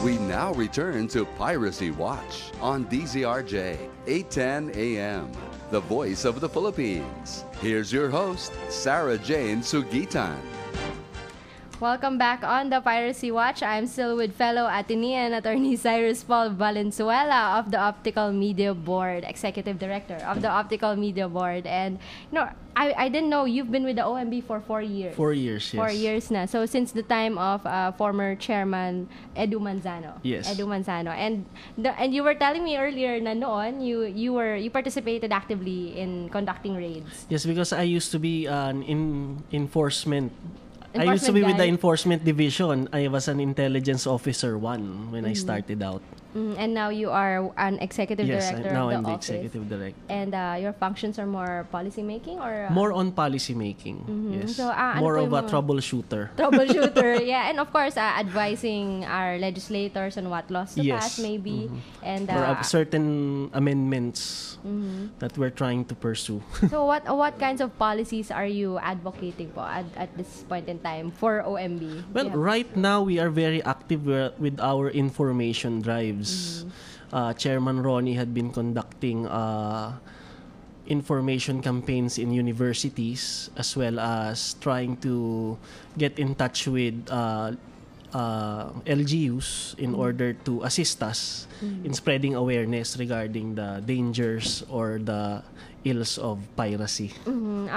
We now return to Piracy Watch on DZRJ 810 AM, the voice of the Philippines. Here's your host, Sarah Jane Sugitan. Welcome back on the Piracy Watch. I'm still with fellow Atenean attorney Cyrus Paul Valenzuela of the Optical Media Board, Executive Director of the Optical Media Board. And, I didn't know you've been with the OMB for 4 years. 4 years, yes. 4 years na. So, since the time of former Chairman Edu Manzano. Yes. Edu Manzano. And you were telling me earlier na noon, you participated actively in conducting raids. Yes, because I used to be an enforcement. I used to be with the Enforcement Division. I was an Intelligence Officer 1 when I started out. And now you are an Executive Director now of the I'm the office. Executive Director. And your functions are more policy making or more on policy making. Yes. So, more ano of a troubleshooter. Troubleshooter, yeah. And of course, advising our legislators on what laws to pass maybe. And or certain amendments that we're trying to pursue. So what kinds of policies are you advocating po at this point in time for OMB? Well, right now we are very active with our information drives. Chairman Ronnie had been conducting information campaigns in universities as well as trying to get in touch with LGUs in order to assist us in spreading awareness regarding the dangers or the ills of piracy.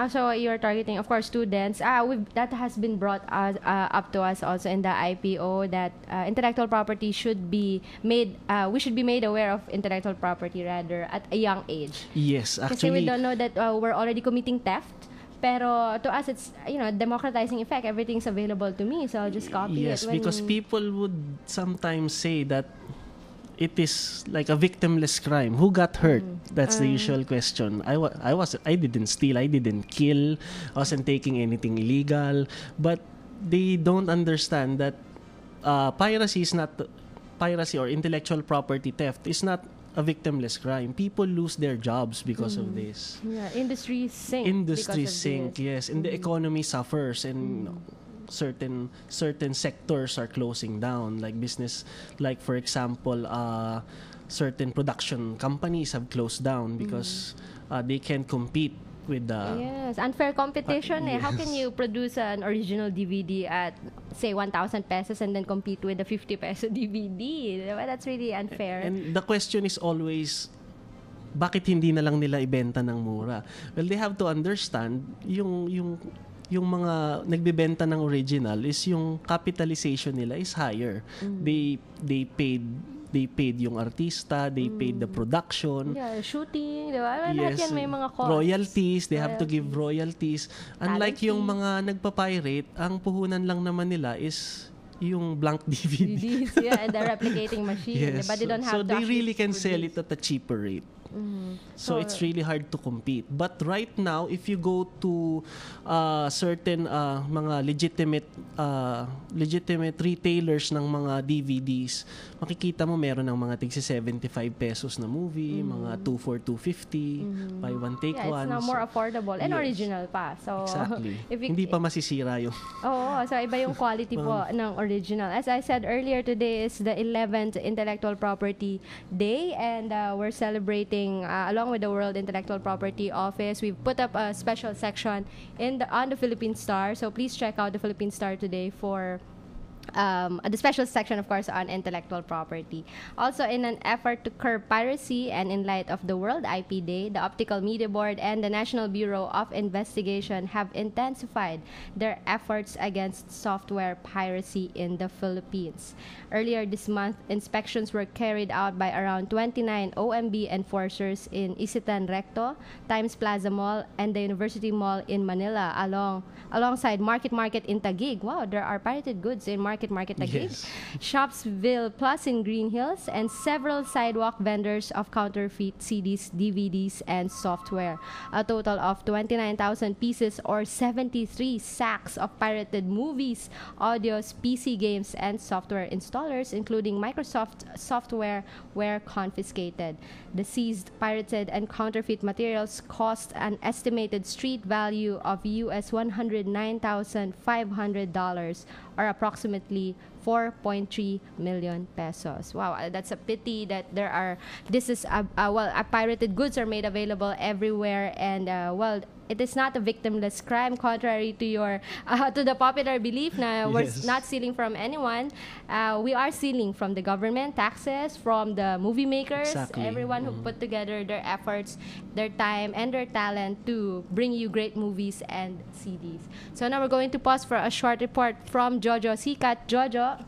So you're targeting, of course, students. That has been brought up to us also in the IPO that intellectual property should be made. We should be made aware of intellectual property rather at a young age. Yes, actually. Because we don't know that we're already committing theft. Pero to us, it's democratizing effect. Everything's available to me, so I'll just copy it. Yes, because people would sometimes say that it is like a victimless crime. Who got hurt? That's the usual question. I didn't steal. I didn't kill. I wasn't taking anything illegal. But they don't understand that piracy or intellectual property theft is not a victimless crime. People lose their jobs because of this. Yeah, industries sink. Yes, and the economy suffers, and certain sectors are closing down, like business, like for example, certain production companies have closed down because they can't compete with the unfair competition. Yes. How can you produce an original DVD at say 1,000 pesos and then compete with a 50 peso DVD? That's really unfair. And the question is always, bakit hindi na lang nila ibenta ng mura? Well, they have to understand yung mga nagbebenta ng original is yung capitalization nila is higher. They paid yung artista, they paid the production. Yeah, shooting, di ba? Yes, lahat yan may mga costs. royalties, they have to give royalties. Unlike yung mga nagpa-pirate, ang puhunan lang naman nila is yung blank DVD. DVDs, and the replicating machine. Yes. But they don't have so they really can sell it at a cheaper rate. So it's really hard to compete. But right now, if you go to certain mga legitimate retailers ng mga DVDs, makikita mo meron ng mga tigsi 75 pesos na movie, mga 2 for 250, buy one take one. It's now more affordable and original pa. So exactly. Hindi pa masisira yung. So iba yung quality po ng original. As I said earlier, today is the 11th Intellectual Property Day, and we're celebrating along with the World Intellectual Property Office. We've put up a special section on the Philippine Star, so please check out the Philippine Star today for the special section, of course, on intellectual property. Also, in an effort to curb piracy and in light of the World IP Day, the Optical Media Board and the National Bureau of Investigation have intensified their efforts against software piracy in the Philippines. Earlier this month, inspections were carried out by around 29 OMB enforcers in Isitan Recto, Times Plaza Mall, and the University Mall in Manila, alongside Market in Taguig. Wow, there are pirated goods in Market Taguig. Yes. Shopsville Plus in Green Hills, and several sidewalk vendors of counterfeit CDs, DVDs, and software. A total of 29,000 pieces or 73 sacks of pirated movies, audios, PC games, and software installers, including Microsoft software, were confiscated. The seized, pirated, and counterfeit materials cost an estimated street value of US $109,500 or approximately 4.3 million pesos. Wow, that's a pity that this is pirated goods are made available everywhere, and it is not a victimless crime, contrary to your to the popular belief na we're not stealing from anyone. We are stealing from the government, taxes, from the movie makers, everyone who put together their efforts, their time, and their talent to bring you great movies and CDs. So now we're going to pause for a short report from Jojo Sikat. Jojo.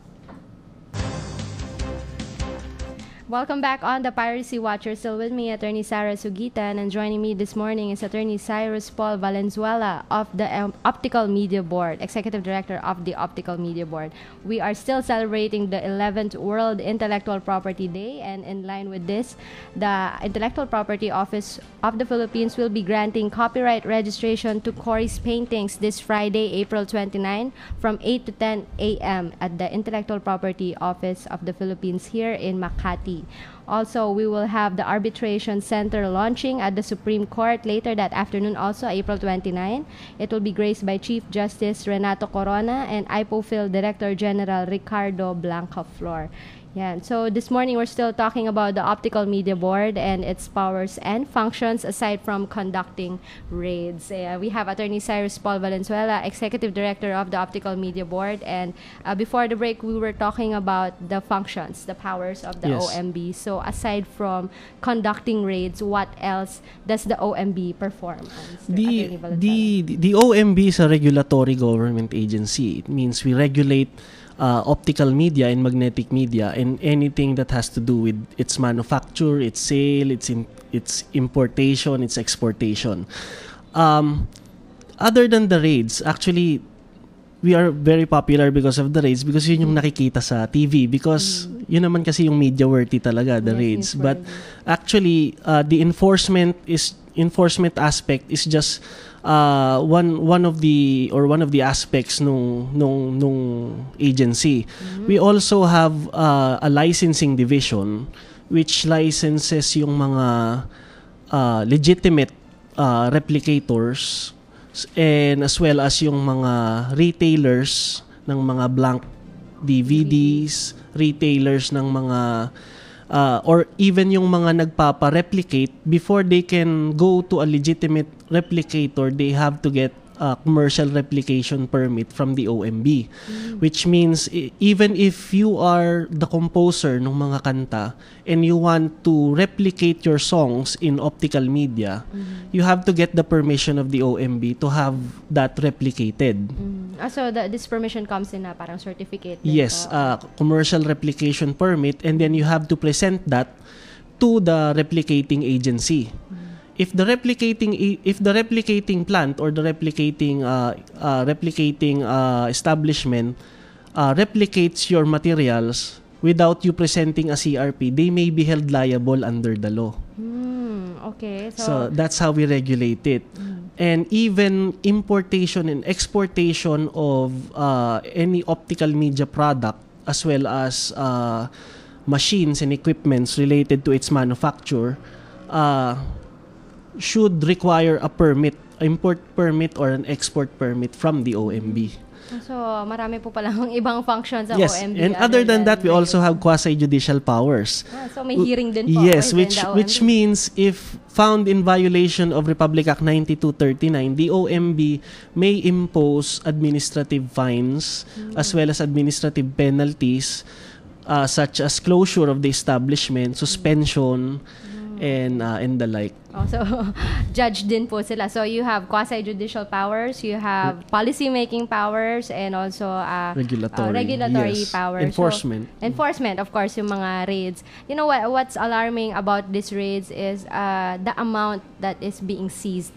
Welcome back on the Piracy Watch. You're still with me, Attorney Sarah Sugitan, and joining me this morning is Attorney Cyrus Paul Valenzuela of the Optical Media Board, Executive Director of the Optical Media Board. We are still celebrating the 11th World Intellectual Property Day, and in line with this, the Intellectual Property Office of the Philippines will be granting copyright registration to Cory's paintings this Friday, April 29, from 8 to 10 a.m. at the Intellectual Property Office of the Philippines here in Makati. Also, we will have the Arbitration Center launching at the Supreme Court later that afternoon, also April 29. It will be graced by Chief Justice Renato Corona and IPOPHIL Director General Ricardo Blancaflor. Yeah, so this morning we're still talking about the Optical Media Board and its powers and functions aside from conducting raids. We have Attorney Cyrus Paul Valenzuela, Executive Director of the Optical Media Board, and before the break we were talking about the functions, the powers of the OMB. So aside from conducting raids, what else does the OMB perform? The OMB is a regulatory government agency. It means we regulate optical media and magnetic media and anything that has to do with its manufacture, its sale, its importation, its exportation. Other than the raids, actually, we are very popular because of the raids, because yun yung nakikita sa TV, because yun naman kasi yung media worthy talaga, the raids. But actually, the enforcement aspect is just one of the aspects nung agency. We also have a licensing division which licenses yung mga legitimate replicators, and as well as yung mga retailers ng mga blank DVDs, retailers ng mga or even yung mga nagpapa-replicate. Before they can go to a legitimate replicator, they have to get a commercial replication permit from the OMB. Which means even if you are the composer ng mga kanta and you want to replicate your songs in optical media, you have to get the permission of the OMB to have that replicated. So this permission comes in parang certificate? Yes, commercial replication permit, and then you have to present that to the replicating agency. If the replicating plant or the replicating establishment replicates your materials without you presenting a CRP, they may be held liable under the law. Okay. So that's how we regulate it. And even importation and exportation of any optical media product, as well as machines and equipments related to its manufacture, should require a permit, import permit or an export permit from the OMB. So, marami po palang ibang functions sa OMB. And other than that, we also have quasi-judicial powers. So, may hearing din po. Yes, which means if found in violation of Republic Act 9239, the OMB may impose administrative fines as well as administrative penalties such as closure of the establishment, suspension, and the like. So, judge din po sila. So, you have quasi-judicial powers, you have policy-making powers, and also regulatory powers. Enforcement. So, enforcement, of course, yung mga raids. You know what's alarming about these raids is the amount that is being seized.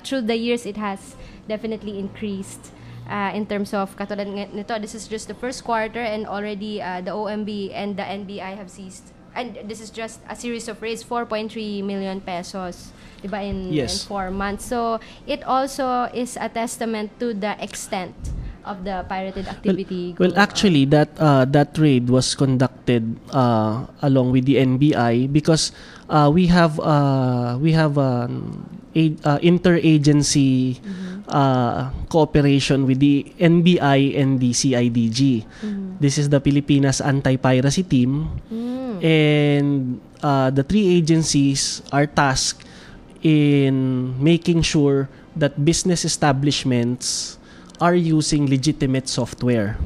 Through the years, it has definitely increased. In terms of katulad nito, this is just the first quarter, and already the OMB and the NBI have seized. And this is just a series of raids, 4.3 million pesos, diba, in 4 months. So it also is a testament to the extent of the pirated activity? Well, actually, that raid was conducted along with the NBI because we have interagency cooperation with the NBI and the CIDG. This is the Pilipinas Anti-Piracy Team, and the three agencies are tasked in making sure that business establishments are using legitimate software.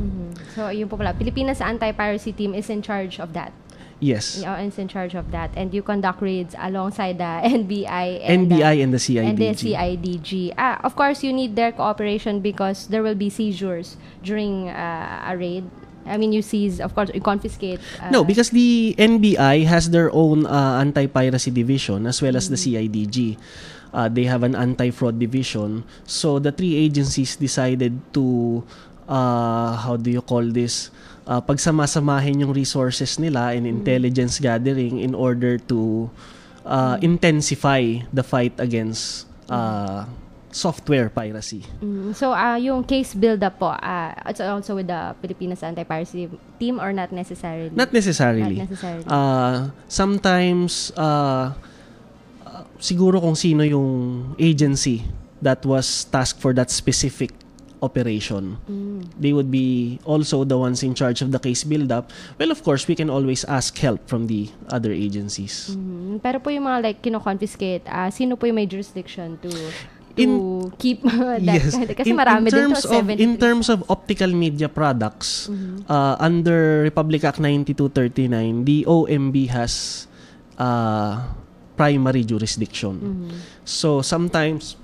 So, yun po pala. Pilipinas Anti-Piracy Team is in charge of that. Yes. Is in charge of that. And you conduct raids alongside the NBI and the CIDG. And the CIDG. Of course, you need their cooperation because there will be seizures during a raid. I mean, you seize, of course, you confiscate. No, because the NBI has their own anti-piracy division as well as the CIDG. They have an anti-fraud division. So the three agencies decided to, how do you call this, pagsamasamahin yung resources nila in intelligence gathering in order to intensify the fight against software piracy. So, yung case build-up po, it's also with the Pilipinas Anti-Piracy Team or not necessarily? Not necessarily. Not necessarily. Sometimes, siguro kung sino yung agency that was tasked for that specific operation. They would be also the ones in charge of the case build-up. Well, of course, we can always ask help from the other agencies. Pero po yung mga like kino-confiscate, sino po yung may jurisdiction to keep that? Yes. Kasi marami din to, 73. In terms of optical media products, under Republic Act 9239, the OMB has primary jurisdiction. So sometimes,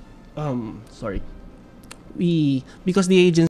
because the agency